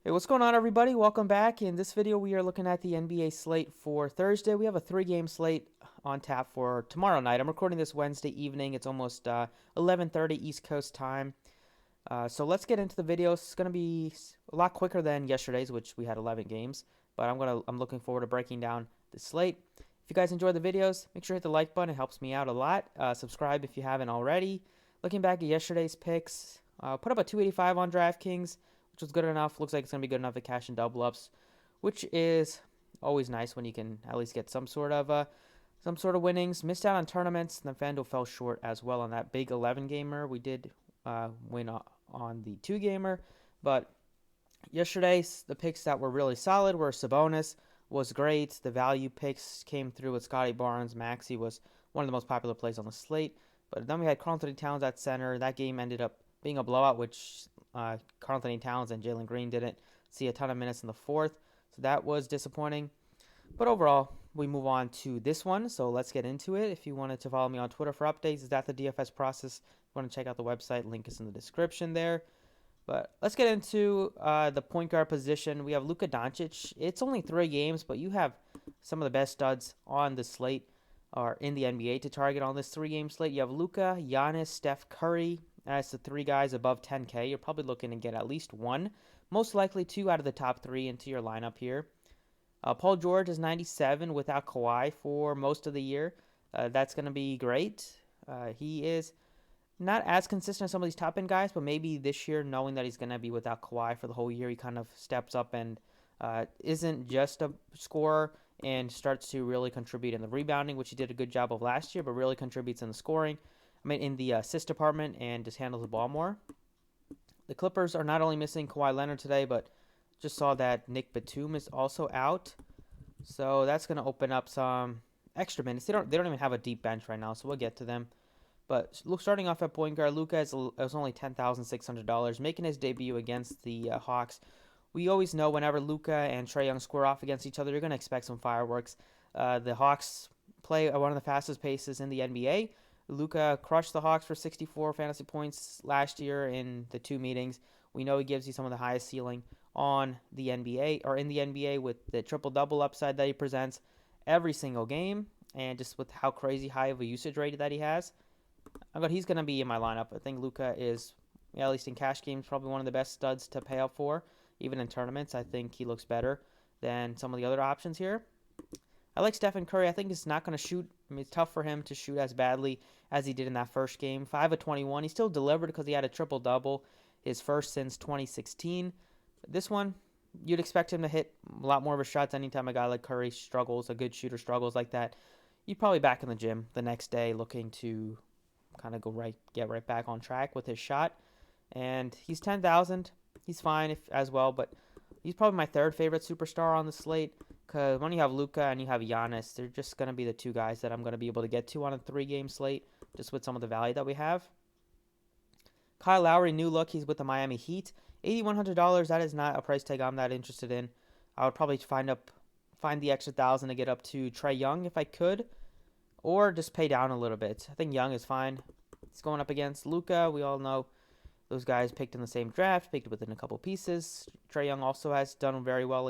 Hey, what's going on, everybody? Welcome back. In this video, we are looking at the NBA slate for Thursday. We have a three-game slate on tap for tomorrow night. I'm recording this Wednesday evening. It's almost 11:30 East Coast time. So let's get into the video. It's going to be a lot quicker than yesterday's, which we had 11 games. But I'm looking forward to breaking down the slate. If you guys enjoy the videos, make sure to hit the like button. It helps me out a lot. Subscribe if you haven't already. Looking back at yesterday's picks, put up a 285 on DraftKings, which was good enough. Looks like it's going to be good enough to cash in double ups, which is always nice when you can at least get some sort of winnings. Missed out on tournaments, and then FanDuel fell short as well on that big 11 gamer. We did win on the 2 gamer, but yesterday the picks that were really solid were Sabonis was great. The value picks came through with Scotty Barnes. Maxey was one of the most popular plays on the slate. But then we had Karl Anthony Towns at center. That game ended up being a blowout, which Karl Anthony Towns and Jalen Green didn't see a ton of minutes in the fourth. So that was disappointing. But overall, we move on to this one. So let's get into it. If you wanted to follow me on Twitter for updates, is that the DFS process? If you want to check out the website, link is in the description there. But let's get into the point guard position. We have Luka Doncic. It's only 3 games, but you have some of the best studs on the slate or in the NBA to target on this 3-game slate. You have Luka, Giannis, Steph Curry. That's the 3 guys above 10K. You're probably looking to get at least one, most likely 2 out of the top 3 into your lineup here. Paul George is 97 without Kawhi for most of the year. That's going to be great. He is not as consistent as some of these top end guys, but maybe this year, knowing that he's going to be without Kawhi for the whole year, he kind of steps up and isn't just a scorer and starts to really contribute in the rebounding, which he did a good job of last year, but really contributes in the scoring. I mean, in the assist department and just handles the ball more. The Clippers are not only missing Kawhi Leonard today, but just saw that Nick Batum is also out. So that's going to open up some extra minutes. They don't even have a deep bench right now, so we'll get to them. But starting off at point guard, Luka is only $10,600, making his debut against the Hawks. We always know whenever Luka and Trae Young square off against each other, you're going to expect some fireworks. The Hawks play at one of the fastest paces in the NBA. Luka crushed the Hawks for 64 fantasy points last year in the 2 meetings. We know he gives you some of the highest ceiling on the NBA or in the NBA with the triple-double upside that he presents every single game, and just with how crazy high of a usage rate that he has. He's going to be in my lineup. I think Luka is, at least in cash games, probably one of the best studs to pay up for. Even in tournaments, I think he looks better than some of the other options here. I like Stephen Curry. I think he's not going to shoot. I mean, it's tough for him to shoot as badly as he did in that first game. 5 of 21. He still delivered because he had a triple-double, his first since 2016. This one, you'd expect him to hit a lot more of his shots anytime a guy like Curry struggles, a good shooter struggles like that. You'd probably back in the gym the next day looking to kind of get right back on track with his shot. And he's 10,000. He's fine as well, but he's probably my third favorite superstar on the slate. Because when you have Luka and you have Giannis, they're just going to be the 2 guys that I'm going to be able to get to on a 3-game slate, just with some of the value that we have. Kyle Lowry, new look. He's with the Miami Heat. $8,100. That is not a price tag I'm that interested in. I would probably find the extra 1,000 to get up to Trae Young if I could, or just pay down a little bit. I think Young is fine. He's going up against Luka. We all know those guys picked in the same draft, picked within a couple pieces. Trae Young also has done very well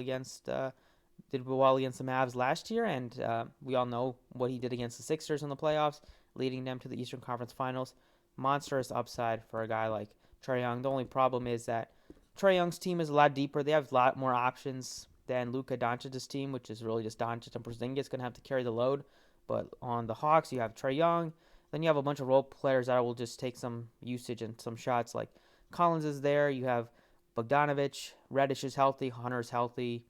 did well against the Mavs last year, and we all know what he did against the Sixers in the playoffs, leading them to the Eastern Conference Finals. Monstrous upside for a guy like Trae Young. The only problem is that Trae Young's team is a lot deeper. They have a lot more options than Luka Doncic's team, which is really just Doncic and Porzingis going to have to carry the load. But on the Hawks, you have Trae Young. Then you have a bunch of role players that will just take some usage and some shots. Like Collins is there. You have Bogdanovich. Reddish is healthy. Hunter's healthy.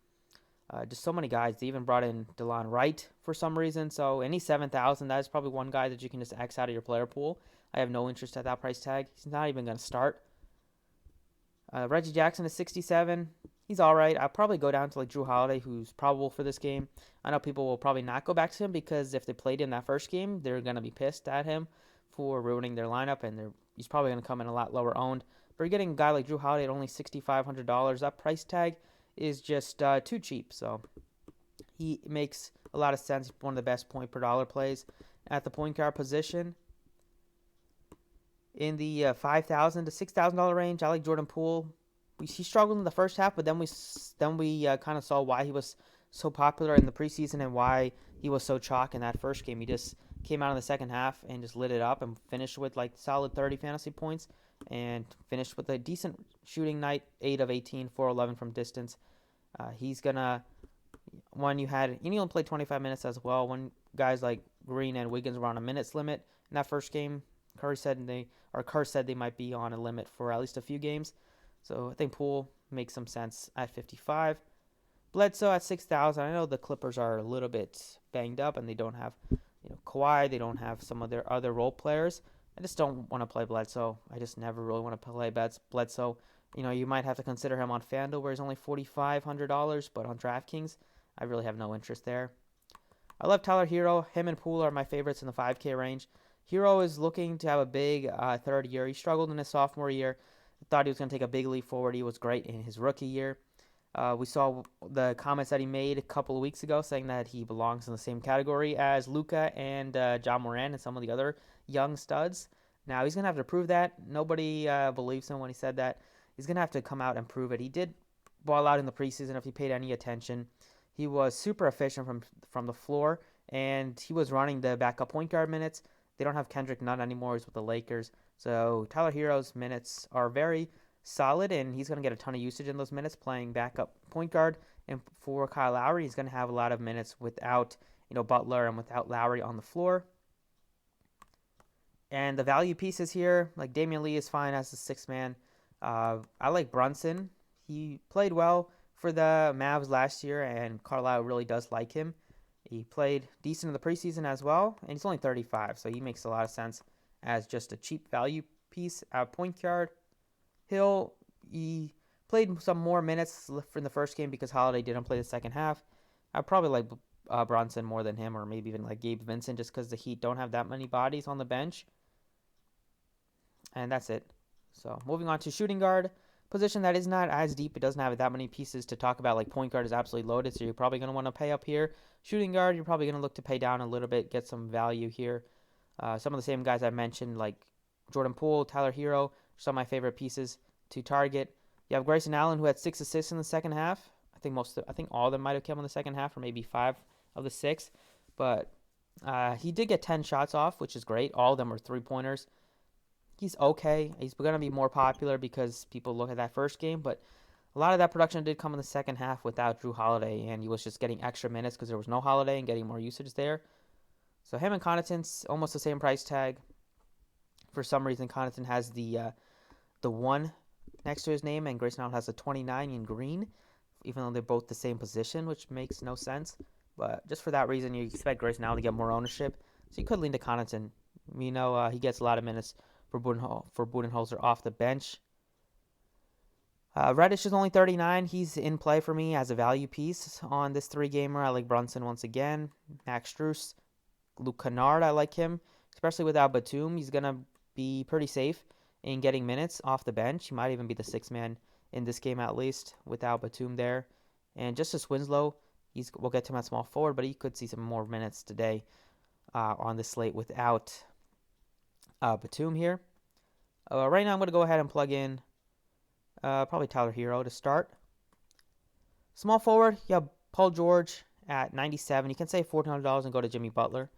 Just so many guys. They even brought in DeLon Wright for some reason. So any 7,000, that is probably one guy that you can just X out of your player pool. I have no interest at that price tag. He's not even going to start. Reggie Jackson is 67. He's all right. I'll probably go down to like Drew Holiday, who's probable for this game. I know people will probably not go back to him because if they played in that first game, they're going to be pissed at him for ruining their lineup, and he's probably going to come in a lot lower owned. But you're getting a guy like Drew Holiday at only $6,500. That price tag is just too cheap. So he makes a lot of sense. One of the best point per dollar plays at the point guard position. In the $5,000 to $6,000 range, I like Jordan Poole. he struggled in the first half, but then we kind of saw why he was so popular in the preseason and why he was so chalk in that first game. He just came out in the second half and just lit it up and finished with like solid 30 fantasy points and finished with a decent shooting night, 8 of 18, 4-11 from distance. He's gonna when you had and he only played 25 minutes as well. When guys like Green and Wiggins were on a minutes limit in that first game, Kerr said they might be on a limit for at least a few games. So I think Poole makes some sense at 55. Bledsoe at 6,000. I know the Clippers are a little bit banged up and they don't have, Kawhi. They don't have some of their other role players. I just don't want to play Bledsoe. I just never really want to play Bledsoe. You might have to consider him on FanDuel where he's only $4,500, but on DraftKings, I really have no interest there. I love Tyler Hero. Him and Poole are my favorites in the 5K range. Hero is looking to have a big third year. He struggled in his sophomore year. I thought he was going to take a big leap forward. He was great in his rookie year. We saw the comments that he made a couple of weeks ago saying that he belongs in the same category as Luka and John Moran and some of the other young studs. Now, he's going to have to prove that. Nobody believes him when he said that. He's going to have to come out and prove it. He did ball out in the preseason if you paid any attention. He was super efficient from the floor, and he was running the backup point guard minutes. They don't have Kendrick Nunn anymore. He's with the Lakers. So Tyler Hero's minutes are very solid, and he's going to get a ton of usage in those minutes playing backup point guard. And for Kyle Lowry, he's going to have a lot of minutes without Butler and without Lowry on the floor. And the value pieces here, like Damian Lee is fine as the sixth man. I like Brunson. He played well for the Mavs last year, and Carlisle really does like him. He played decent in the preseason as well, and he's only 35, so he makes a lot of sense as just a cheap value piece at point guard. He played some more minutes in the first game because Holiday didn't play the second half. I probably like Brunson more than him, or maybe even like Gabe Vincent, just because the Heat don't have that many bodies on the bench. And that's it. So moving on to shooting guard, position that is not as deep. It doesn't have that many pieces to talk about. Like point guard is absolutely loaded, so you're probably going to want to pay up here. Shooting guard, you're probably going to look to pay down a little bit, get some value here. Some of the same guys I mentioned, like Jordan Poole, Tyler Hero, some of my favorite pieces to target. You have Grayson Allen, who had 6 assists in the second half. I think all of them might have come in the second half, or maybe 5 of the 6. But he did get 10 shots off, which is great. All of them were 3-pointers. He's okay. He's going to be more popular because people look at that first game, but a lot of that production did come in the second half without Drew Holiday, and he was just getting extra minutes because there was no Holiday and getting more usage there. So him and Connaughton's almost the same price tag. For some reason, Connaughton has the 1 next to his name, and Grayson Allen has the 29 in green, even though they're both the same position, which makes no sense. But just for that reason, you expect Grayson Allen to get more ownership, so you could lean to Connaughton. He gets a lot of minutes for Budenholzer off the bench. Reddish is only 39. He's in play for me as a value piece on this 3-gamer. I like Brunson once again. Max Strus. Luke Kennard, I like him, especially without Batum. He's going to be pretty safe in getting minutes off the bench. He might even be the 6th man in this game at least without Batum there. And Justice Winslow, we'll get to him at small forward, but he could see some more minutes today on the slate without Batum here. Right now I'm going to go ahead and plug in probably Tyler Hero to start. Small forward, you have Paul George at 97. You can save $1,400 and go to Jimmy Butler.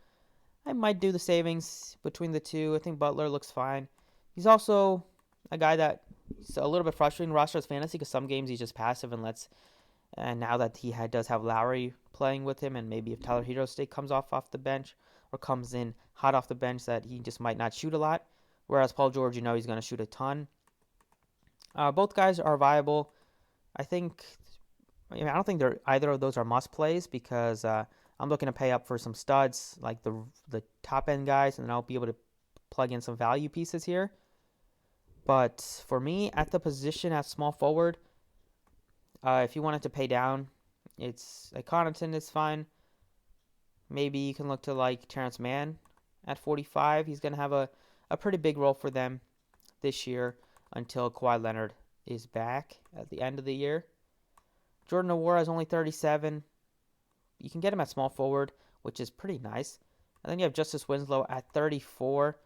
I might do the savings between the two. I think Butler looks fine. He's also a guy that's a little bit frustrating roster as fantasy because some games he's just passive and now that he does have Lowry playing with him, and maybe if Tyler Hero comes off the bench or comes in hot off the bench, that he just might not shoot a lot. Whereas Paul George, he's going to shoot a ton. Both guys are viable. I don't think either of those are must plays because I'm looking to pay up for some studs like the top end guys, and then I'll be able to plug in some value pieces here. But for me, at the position at small forward, if you wanted to pay down, it's like Connaughton is fine. Maybe you can look to like Terrence Mann at 45. He's going to have a pretty big role for them this year until Kawhi Leonard is back at the end of the year. Jordan Nwora is only 37. You can get him at small forward, which is pretty nice. And then you have Justice Winslow at 34.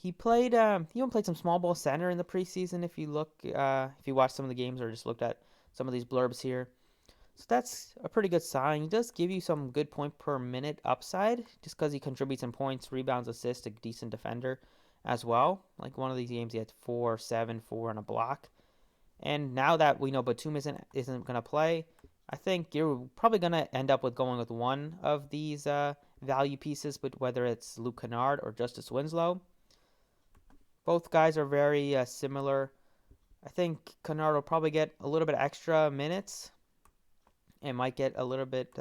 He even played some small ball center in the preseason. If you watch some of the games or just looked at some of these blurbs here, so that's a pretty good sign. He does give you some good point per minute upside, just because he contributes in points, rebounds, assists, a decent defender as well. Like one of these games, he had 4, 7, 4, and a block. And now that we know Batum isn't going to play, I think you're probably going to end up with going with one of these value pieces, but whether it's Luke Kennard or Justice Winslow. Both guys are very similar. I think Kennard will probably get a little bit extra minutes and might get a little bit.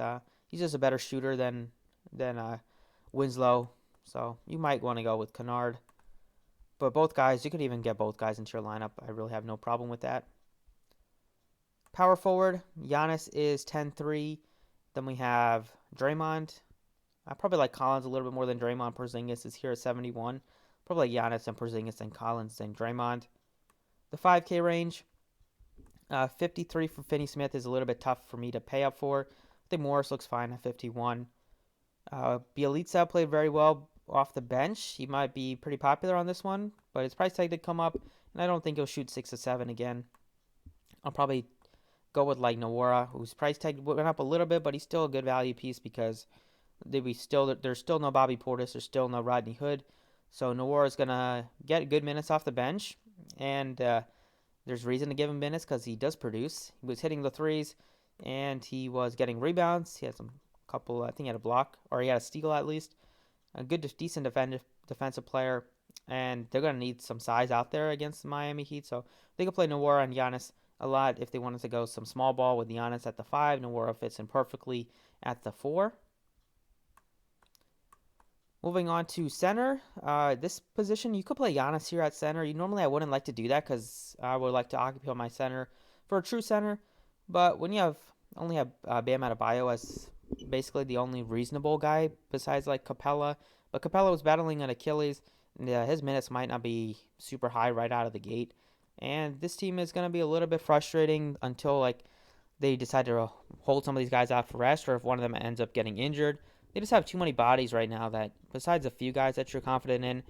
He's just a better shooter than Winslow, so you might want to go with Kennard. But both guys, you could even get both guys into your lineup. I really have no problem with that. Power forward, Giannis is 10-3. Then we have Draymond. I probably like Collins a little bit more than Draymond. Porzingis is here at 71. Probably like Giannis and Porzingis and Collins and Draymond. The 5K range, 53 for Finney Smith is a little bit tough for me to pay up for. I think Morris looks fine at 51. Bielitsa played very well off the bench. He might be pretty popular on this one, but his price tag did come up, and I don't think he'll shoot 6 or 7 again. I'll probably go with like Nawara, whose price tag went up a little bit, but he's still a good value piece because there's still no Bobby Portis, there's still no Rodney Hood, so Nawara is gonna get good minutes off the bench, and there's reason to give him minutes because he does produce. He was hitting the threes, and he was getting rebounds. He had some couple, I think he had a block, or he had a steal at least. A good, decent defensive player, and they're going to need some size out there against the Miami Heat. So they could play Nwora and Giannis a lot if they wanted to go some small ball with Giannis at the 5. Nwora fits in perfectly at the 4. Moving on to center, this position, you could play Giannis here at center. Normally I wouldn't like to do that because I would like to occupy my center for a true center. But when you only have Bam Adebayo as basically the only reasonable guy besides like Capella, but Capella was battling an Achilles, and his minutes might not be super high right out of the gate. And this team is going to be a little bit frustrating until like they decide to hold some of these guys out for rest, or if one of them ends up getting injured. They just have too many bodies right now that, besides a few guys that you're confident in,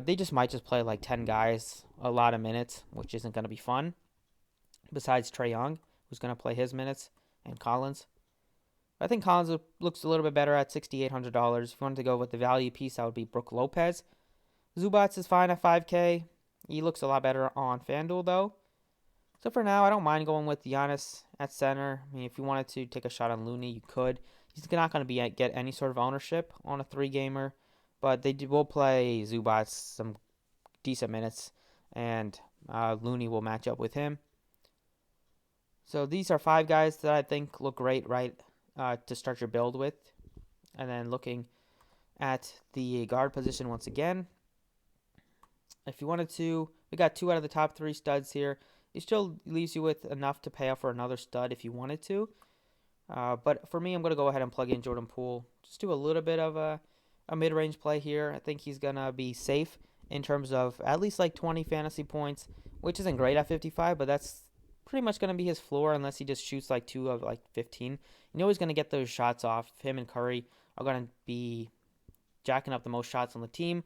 they just might just play like 10 guys a lot of minutes, which isn't going to be fun. Besides Trae Young, who's going to play his minutes, and Collins. I think Collins looks a little bit better at $6,800. If you wanted to go with the value piece, that would be Brook Lopez. Zubats is fine at 5K. He looks a lot better on FanDuel, though. So for now, I don't mind going with Giannis at center. I mean, if you wanted to take a shot on Looney, you could. He's not going to get any sort of ownership on a 3-gamer, but will play Zubats some decent minutes, and Looney will match up with him. So these are 5 guys that I think look great to start your build with. And then looking at the guard position once again, if you wanted to, we got 2 out of the top 3 studs here. It still leaves you with enough to pay off for another stud if you wanted to. But for me, I'm going to go ahead and plug in Jordan Poole. Just do a little bit of a mid-range play here. I think he's going to be safe in terms of at least like 20 fantasy points, which isn't great at 55, but that's pretty much going to be his floor unless he just shoots like 2 of like 15. You know he's going to get those shots off. Him and Curry are going to be jacking up the most shots on the team.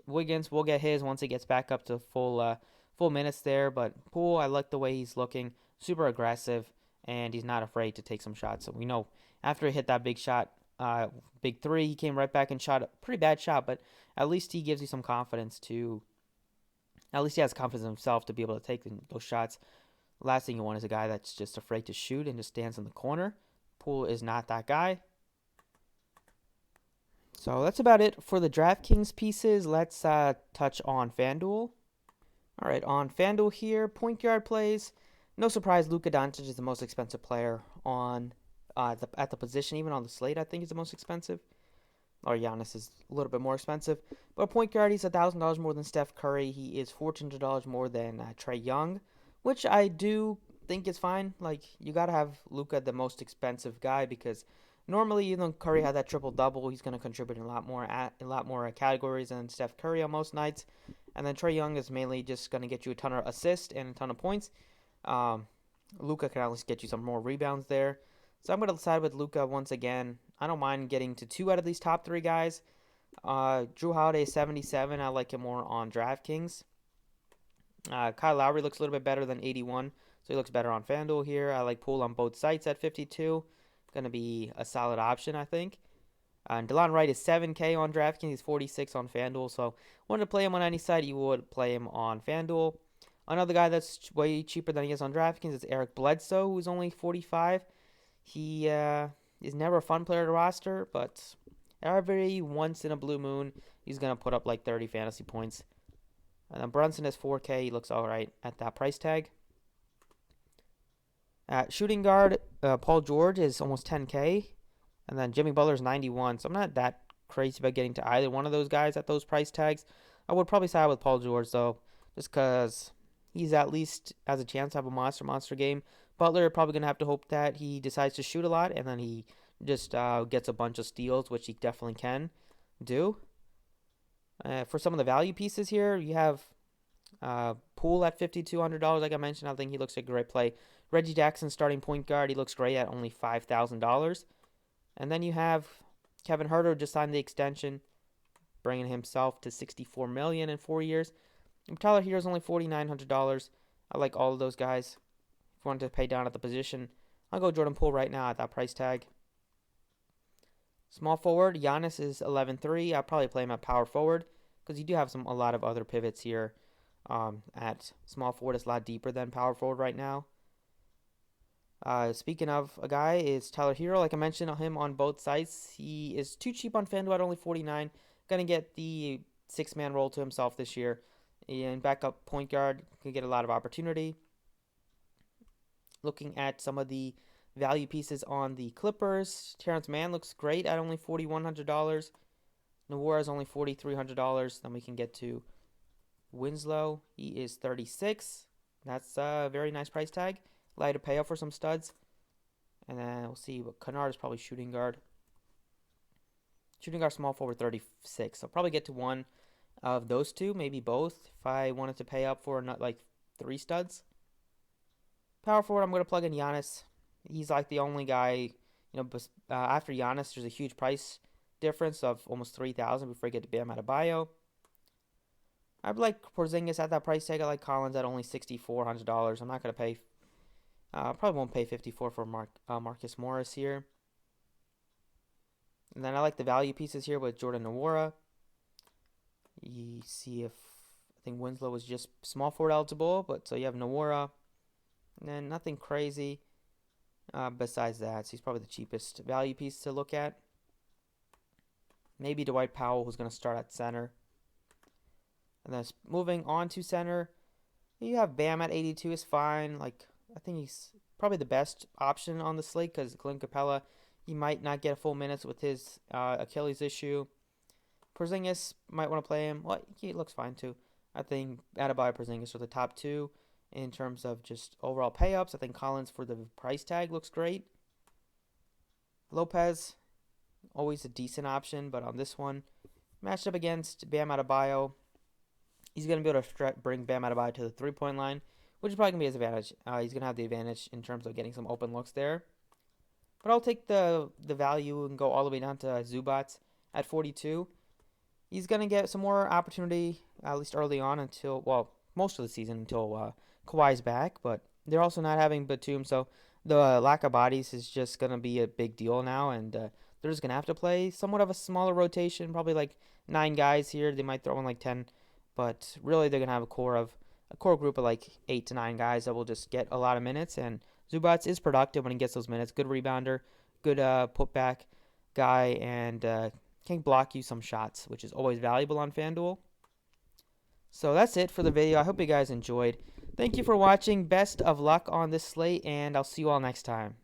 Wiggins will get his once he gets back up to full minutes there, but Poole, I like the way he's looking. Super aggressive, and he's not afraid to take some shots. So we know after he hit that big shot, big 3, he came right back and shot a pretty bad shot, but at least he gives you some confidence at least he has confidence in himself to be able to take those shots. Last thing you want is a guy that's just afraid to shoot and just stands in the corner. Poole is not that guy. So that's about it for the DraftKings pieces. Let's touch on FanDuel. All right, on FanDuel here, point guard plays. No surprise, Luka Doncic is the most expensive player on at the position. Even on the slate, I think he's the most expensive. Or Giannis is a little bit more expensive. But a point guard, he's $1,000 more than Steph Curry. He is $1,400 more than Trae Young, which I do think is fine. Like, you got to have Luka the most expensive guy because normally, Curry had that triple-double. He's going to contribute in a lot more categories than Steph Curry on most nights. And then Trae Young is mainly just going to get you a ton of assists and a ton of points. Luka can at least get you some more rebounds there. So I'm going to side with Luka once again. I don't mind getting to 2 out of these top 3 guys. Drew Holiday 77. I like him more on DraftKings. Kyle Lowry looks a little bit better than 81, so he looks better on FanDuel here. I like Poole on both sites at 52. Going to be a solid option, I think. And DeLon Wright is 7K on DraftKings. He's 46 on FanDuel. So, wanted to play him on any site, you would play him on FanDuel. Another guy that's way cheaper than he is on DraftKings is Eric Bledsoe, who's only 45. He is never a fun player to roster, but every once in a blue moon, he's going to put up like 30 fantasy points. And then Brunson is 4K. He looks all right at that price tag. At shooting guard, Paul George is almost 10K. And then Jimmy Butler's 91. So I'm not that crazy about getting to either one of those guys at those price tags. I would probably side with Paul George, though, just because he's at least has a chance to have a monster game. Butler probably going to have to hope that he decides to shoot a lot and then he just gets a bunch of steals, which he definitely can do. For some of the value pieces here, you have Poole at $5,200. Like I mentioned, I think he looks like a great play. Reggie Jackson, starting point guard, he looks great at only $5,000. And then you have Kevin Huerter just signed the extension, bringing himself to $64 million in 4 years. And Tyler Hero's only $4,900. I like all of those guys. If you wanted to pay down at the position, I'll go Jordan Poole right now at that price tag. Small forward, Giannis is 11.3. I'll probably play him at power forward because you do have a lot of other pivots here. At small forward, it's a lot deeper than power forward right now. Speaking of a guy, is Tyler Hero. Like I mentioned him on both sites. He is too cheap on FanDuel at only 49. Gonna get the six-man role to himself this year. And backup point guard can get a lot of opportunity. Looking at some of the value pieces on the Clippers, Terrence Mann looks great at only $4,100. Nwora is only $4,300. Then we can get to Winslow. He is 36. That's a very nice price tag. Allow you to pay up for some studs. And then we'll see what Kennard is probably shooting guard. Shooting guard small forward 36. I'll probably get to one of those two, maybe both, if I wanted to pay up for not like 3 studs. Power forward, I'm going to plug in Giannis. He's like the only guy, after Giannis, there's a huge price difference of almost 3,000 before you get to Bam Adebayo. I'd like Porzingis at that price tag. I like Collins at only $6,400. I'm not going to pay. Probably won't pay 54 for Marcus Morris here. And then I like the value pieces here with Jordan Nwora. You see if I think Winslow was just small forward eligible, but so you have Nwora. And then nothing crazy besides that. So he's probably the cheapest value piece to look at. Maybe Dwight Powell, who's going to start at center. And then moving on to center, you have Bam at 82 is fine. Like I think he's probably the best option on the slate because Clint Capella, he might not get a full minutes with his Achilles issue. Porzingis might want to play him. Well, he looks fine too. I think Adebayo, Porzingis are the top two in terms of just overall pay-ups. I think Collins for the price tag looks great. Lopez, always a decent option, but on this one, matched up against Bam Adebayo, he's going to be able to bring Bam Adebayo to the three-point line, which is probably going to be his advantage. He's going to have the advantage in terms of getting some open looks there. But I'll take the value and go all the way down to Zubac at 42. He's going to get some more opportunity, at least early on until, well, most of the season until Kawhi's back. But they're also not having Batum, so the lack of bodies is just going to be a big deal now. And they're just going to have to play somewhat of a smaller rotation, probably like 9 guys here. They might throw in like 10. But really, they're going to have a core group of like 8 to 9 guys that will just get a lot of minutes. And Zubac is productive when he gets those minutes. Good rebounder, good putback guy, and can block you some shots, which is always valuable on FanDuel. So that's it for the video. I hope you guys enjoyed. Thank you for watching. Best of luck on this slate, and I'll see you all next time.